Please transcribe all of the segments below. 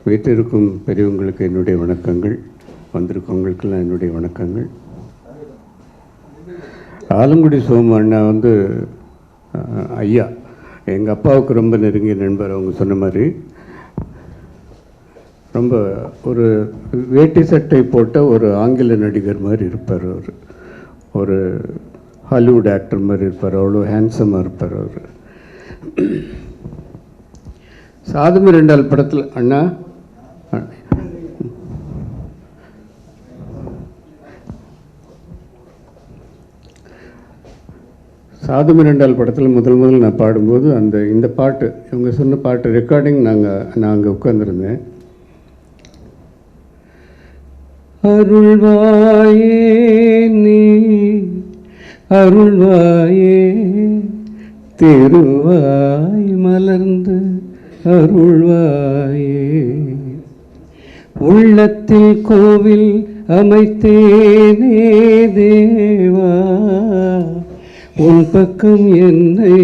வீட்டிற்கும் பெரியவங்களுக்கு என்னுடைய வணக்கங்கள், வந்திருக்கவங்களுக்கெல்லாம் என்னுடைய வணக்கங்கள். ஆலங்குடி சோமு அண்ணா வந்து ஐயா எங்கள் அப்பாவுக்கு ரொம்ப நெருங்கிய நண்பர். அவங்க சொன்ன மாதிரி ரொம்ப ஒரு வேட்டி சட்டை போட்ட ஒரு ஆங்கில நடிகர் மாதிரி இருப்பார். அவர் ஒரு ஹாலிவுட் ஆக்டர் மாதிரி இருப்பார். அவ்வளோ ஹேண்ட்ஸமாக இருப்பார் அவர். சாதுமி ரெண்டால் படத்தில் அண்ணா சாதுமி ரெண்டால் படத்தில் முதல் நான் பாடும்போது இந்த பாட்டு இவங்க சொன்ன பாட்டு ரெக்கார்டிங் நான் அங்கே உட்கார்ந்துருந்தேன். அருள்வாயே நீ அருள்வாயே திருவாய் மலர்ந்து அருள்வாயே, உள்ளத்தில் கோவில் அமைத்தேனே தேவா, உன் பக்கம் என்னை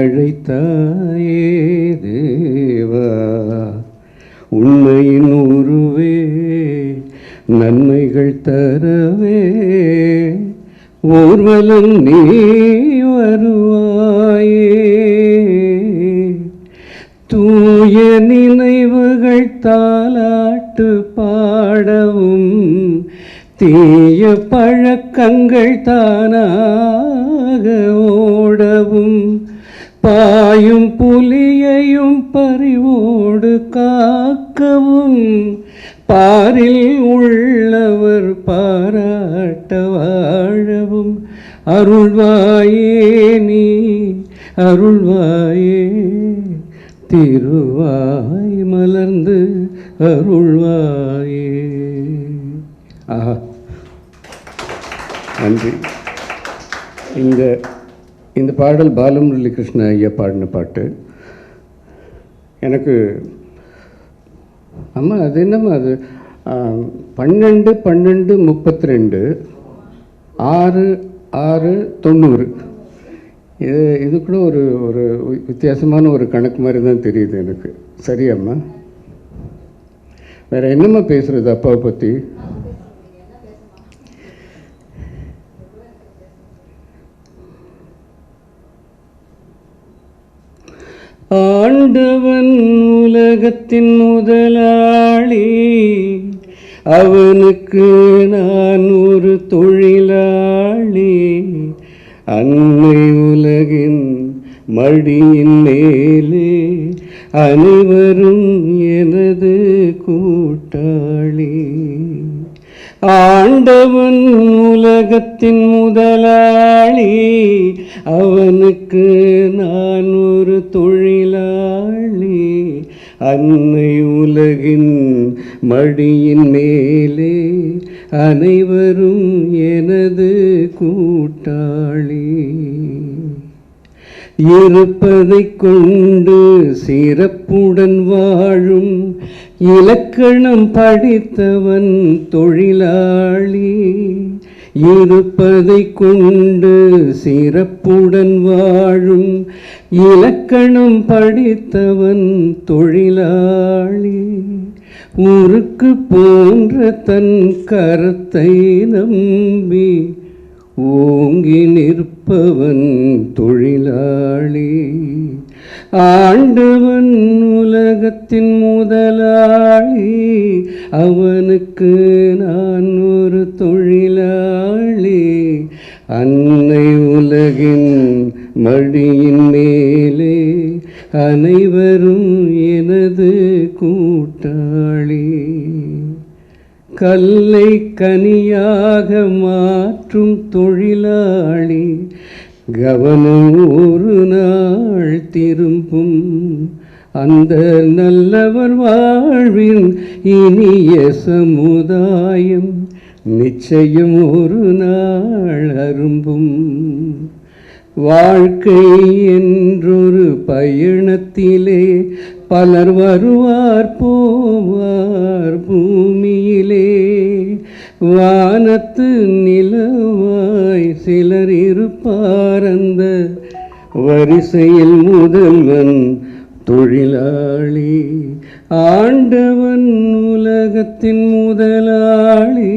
அழைத்தாயே தேவா, உண்மையின் உருவே நன்மைகள் தரவே ஊர்வலம் நீ வருவாயே, தூய நினைவுகள் தாலாட்டு பாடவும் தீய பழக்கங்கள் தானாக ஓடவும் பாயும் புலியையும் பறிவோடு காக்கவும் பாரில் உள்ளவர் பாராட்ட வாழவும் அருள்வாயே நீ அருள்வாயே திருவாய் மலர்ந்து அருள்வாயே. ஆஹா, நன்றி. இந்த பாடல் பாலமுரளி கிருஷ்ண ஐயா பாடின பாட்டு. எனக்கு அம்மா அது என்னம்மா அது 12/12/32 6/6/90 இது கூட ஒரு வித்தியாசமான ஒரு கணக்கு மாதிரி தான் தெரியுது எனக்கு. சரியாம்மா? வேறு என்னம்மா பேசுகிறது அப்பாவை பற்றி? ஆண்டவன் உலகத்தின் முதலாளி, அவனுக்கு நான் ஒரு தொழிலாளி, அன்னை உலகின் மடியின் மேலே அனைவரும் எனது கூட்டாளி. ஆண்டவன் உலகத்தின் முதலாளி, அவனுக்கு நான் ஒரு தொழிலாளி, அன்னை உலகின் மடியின் மேலே அனைவரும் எனது கூட்டாளி. இருப்பதைக் கொண்டு சிறப்புடன் வாழும் இலக்கணம் படித்தவன் தொழிலாளி. இருப்பதைக் கொண்டு சிறப்புடன் வாழும் இலக்கணம் படித்தவன் தொழிலாளி. ஊருக்கு போன்ற தன் கரத்தை நம்பி ஓங்கி நிற்பவன் தொழிலாளி. ஆண்டவன் உலகத்தின் முதலாளி, அவனுக்கு நான் ஒரு தொழிலாளி, அன்னை உலகின் மடியின் மேலே அனைவரும் எனது கூட்டாளி. கல்லை கனியாக மாற்றும் தொழிலாளி, கவனம் ஒரு நாள் திரும்பும், அந்த நல்லவர் வாழ்வின் இனிய சமுதாயம் நிச்சயம் ஒரு நாள் அரும்பும். வாழ்க்கை என்றொரு பயணத்திலே பலர் வருவார் போவார் பூமியிலே, வானத்து நிலவாய் சிலர் இருப்பார் அந்த வரிசையில் முதல்வன் தொழிலாளி. ஆண்டவன் உலகத்தின் முதலாளி,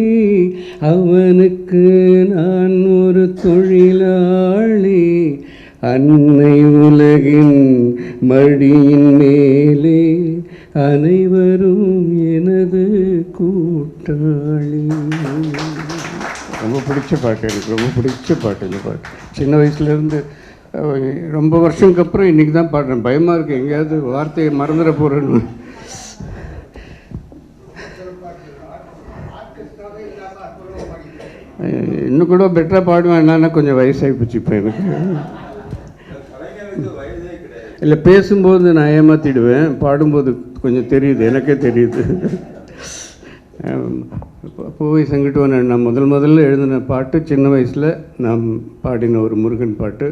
அவனுக்கு நான் ஒரு தொழிலாளி. அன்னை உலகின் மடியின் மேலே அனைவரும் எனது கூட்டாளி. ரொம்ப பிடிச்ச பாட்டு, எனக்கு ரொம்ப பிடிச்ச பாட்டு இந்த பாட்டு. சின்ன வயசுலேருந்து ரொம்ப வருஷத்துக்கு அப்புறம் இன்றைக்கி தான் பாடுறேன். பயமாக இருக்குது, எங்கேயாவது வார்த்தையை மறந்துட போகிறேன்னு. இன்னும் கூட பெட்டராக பாடுவேன். என்னன்னா கொஞ்சம் வயசாகி போச்சு இப்போ எனக்கு. இல்லை, பேசும்போது நான் ஏமாற்றிடுவேன், பாடும்போது கொஞ்சம் தெரியுது, எனக்கே தெரியுது. பூவை செங்குட்டுவன் நான் முதல்ல எழுதின பாட்டு சின்ன வயசில் நான் பாடின ஒரு முருகன் பாட்டு.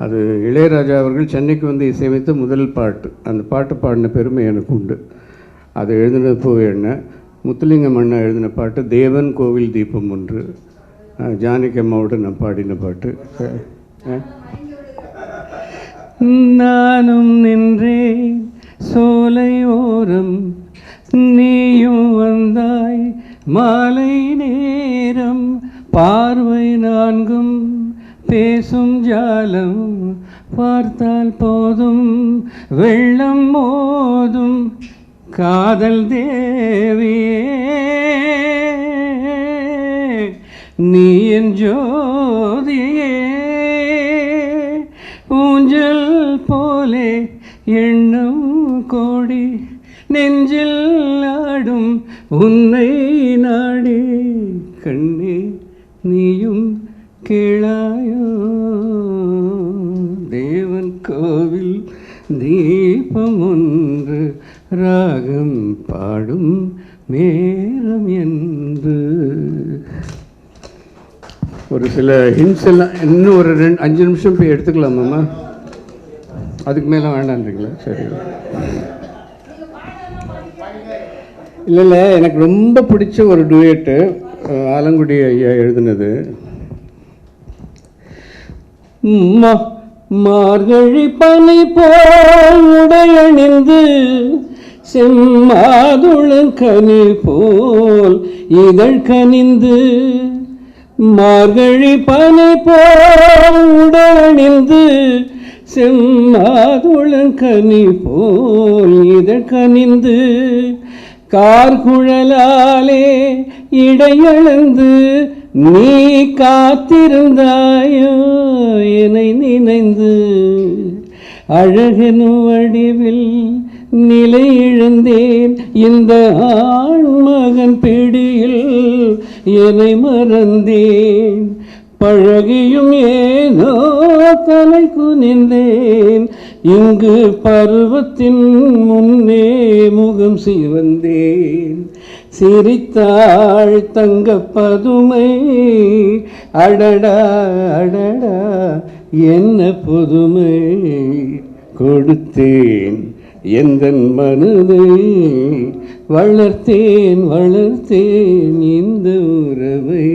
அது இளையராஜா அவர்கள் சென்னைக்கு வந்து இசையமைத்த முதல் பாட்டு. அந்த பாட்டு பாடின பெருமை எனக்கு உண்டு. அது எழுதினது பூவை அண்ணன். முத்துலிங்கம் அண்ணா எழுதின பாட்டு தேவன் கோவில் தீபம் ஒன்று. ஜானகி அம்மாவோடு நான் பாடின பாட்டு. நானும் நின்றேன் சோலை ஓரம், நீயும் வந்தாய் மாலை நேரம். பார்வை நான்கும் பேசும் ஜாலம், பார்த்தால் போதும் வெள்ளம் மோதும். காதல் தேவியே நீ என் ஜோதியே, ஊஞ்சல் போலே எண்ணம் கோடி நெஞ்சில் ஆடும் உன்னை நாடி. கண்ணே நீயும் கேளாயோ, தேவன் கோவில் தீபம் ஒன்று, ராகம் பாடும் நேரம் என்று. ஒரு சில ஹிண்ட்ஸ் எல்லாம் இன்னும் ஒரு 5 நிமிஷம் போய் எடுத்துக்கலாமாம்மா? அதுக்கு மேலே வேண்டான்றீங்களா? சரி. இல்லை, எனக்கு ரொம்ப பிடிச்ச ஒரு டூயட்டு ஆலங்குடி ஐயா எழுதினது. மார்கழி பனி போல் உடையணிந்து, செம்மாதுளங்கனி போல் இதழ் கனிந்து. மார்கழி பனி போல் உடையணிந்து, செம்மாதுளங்கனி போல் இதழ் கனிந்து. கார்குழலாலே இடையளந்து நீ காத்திருந்தாயோ என்னை நினைந்து. அழகெனும் வடிவில் நிலை இழந்தேன், இந்த ஆண்மகன் பிடியில் என்னை மறந்தேன். பழகியும் ஏனோ தலை குனிந்தேன், இங்கு பருவத்தின் முன்னே முகம் சிவந்தேன். சிரித்தாள் தங்க பதுமை, அடடா அடடா என்ன புதுமை. கொடுத்தேன் எந்தன் மனதை, வளர்த்தேன் வளர்த்தேன் இந்த உறவை.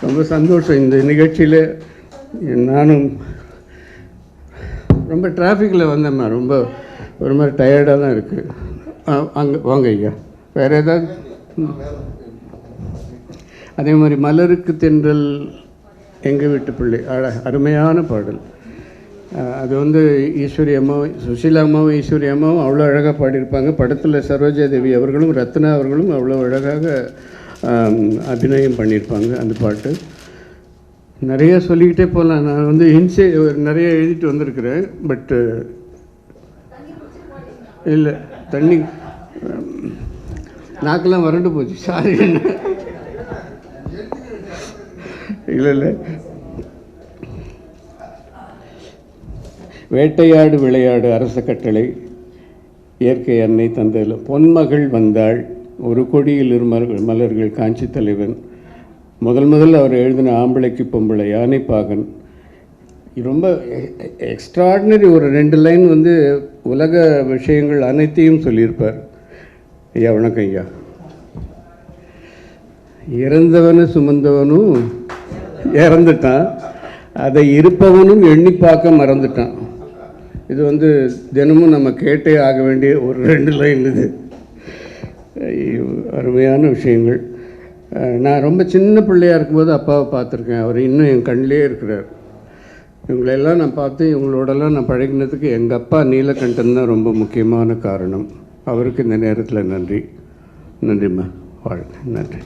ரொம்ப சந்தோஷம். இந்த நிகழ்ச்சியில் நானும் ரொம்ப டிராஃபிக்கில் வந்தேம்மா. ரொம்ப ஒரு மாதிரி டயர்டாக தான் இருக்குது. அங்கே வாங்க ஐயா. வேறு ஏதாவது? அதே மாதிரி மலருக்கு தென்றல் எங்கள் வீட்டு பிள்ளை, அருமையான பாடல். அது வந்து ஈஸ்வரி அம்மாவும் சுஷீலா அம்மாவும் ஈஸ்வரி அம்மாவும் அவ்வளோ அழகாக பாடியிருப்பாங்க. படத்தில் சரோஜா தேவி அவர்களும் ரத்னா அவர்களும் அவ்வளோ அழகாக அபிநயம் பண்ணியிருப்பாங்க அந்த பாட்டு. நிறைய சொல்லிக்கிட்டே போகலாம். நான் வந்து ஹின்ஸே நிறைய எழுதிட்டு வந்திருக்கிறேன். பட்டு இல்லை, தண்ணி நாக்கெல்லாம் வறண்டு போச்சு. சாரி. இல்லை, வேட்டையாடு விளையாடு அரச கட்டளை இயற்கை அன்னை தந்ததில் பொன்மகள் வந்தாள், ஒரு கொடியில் மலர்கள் காஞ்சி தலைவன். முதல்ல அவர் எழுதின ஆம்பளைக்கு பொம்பளை, யானைப்பாகன். ரொம்ப எக்ஸ்ட்ராடினரி. ஒரு 2 லைன் வந்து உலக விஷயங்கள் அனைத்தையும் சொல்லியிருப்பார். ஐயா வணக்கம் ஐயா. இறந்தவனும் சுமந்தவனும் இறந்துட்டான், அதை இருப்பவனும் எண்ணி பார்க்க மறந்துட்டான். இது வந்து தினமும் நம்ம கேட்டே ஆக வேண்டிய ஒரு 2 லைன் இது. அருமையான விஷயங்கள். நான் ரொம்ப சின்ன பிள்ளையாக இருக்கும்போது அப்பாவை பார்த்துருக்கேன். அவர் இன்னும் என் கண்ணிலே இருக்கிறார். இவங்களெல்லாம் நான் பார்த்து இவங்களோடலாம் நான் பழகினதுக்கு எங்கள் அப்பா நீலகண்டன் தான் ரொம்ப முக்கியமான காரணம். அவருக்கு இந்த நேரத்தில் நன்றி. நன்றிம்மா. வாழ்க. நன்றி.